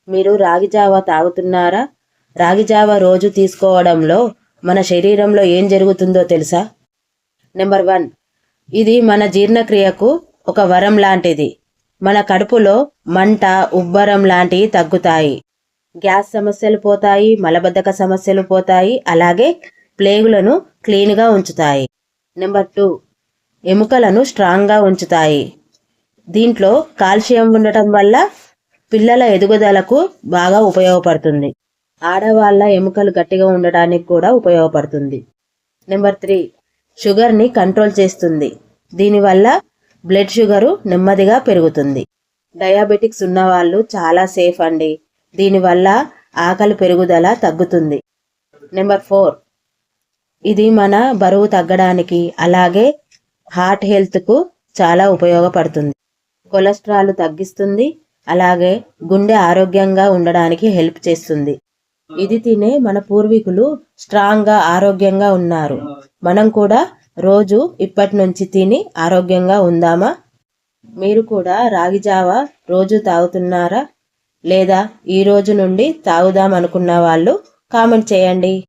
మీరు రాగి జావ తాగుతున్నారా? రాగి జావ రోజు తీసుకోవడంలో మన శరీరంలో ఏం జరుగుతుందో తెలుసా? నెంబర్ 1, ఇది మన జీర్ణక్రియకు ఒక వరం లాంటిది. మన కడుపులో మంట, ఉబ్బరం లాంటివి తగ్గుతాయి. గ్యాస్ సమస్యలు పోతాయి, మలబద్ధక సమస్యలు పోతాయి, అలాగే ప్లేగులను క్లీన్గా ఉంచుతాయి. నెంబర్ 2, ఎముకలను స్ట్రాంగ్గా ఉంచుతాయి. దీంట్లో కాల్షియం ఉండటం వల్ల పిల్లల ఎదుగుదలకు బాగా ఉపయోగపడుతుంది. ఆడవాళ్ళ ఎముకలు గట్టిగా ఉండటానికి కూడా ఉపయోగపడుతుంది. నెంబర్ 3, షుగర్ని కంట్రోల్ చేస్తుంది. దీనివల్ల బ్లడ్ షుగరు నెమ్మదిగా పెరుగుతుంది. డయాబెటిక్స్ ఉన్నవాళ్ళు చాలా సేఫ్ అండి. దీనివల్ల ఆకలి పెరుగుదల తగ్గుతుంది. నెంబర్ 4, ఇది మన బరువు తగ్గడానికి అలాగే హార్ట్ హెల్త్కు చాలా ఉపయోగపడుతుంది. కొలెస్ట్రాల్ తగ్గిస్తుంది, అలాగే గుండె ఆరోగ్యంగా ఉండడానికి హెల్ప్ చేస్తుంది. ఇది తినే మన పూర్వీకులు స్ట్రాంగ్గా ఆరోగ్యంగా ఉన్నారు. మనం కూడా రోజు ఇప్పటి నుంచి తిని ఆరోగ్యంగా ఉందామా? మీరు కూడా రాగి జావ రోజు తాగుతున్నారా? లేదా ఈ రోజు నుండి తాగుదాం అనుకున్న వాళ్ళు కామెంట్ చేయండి.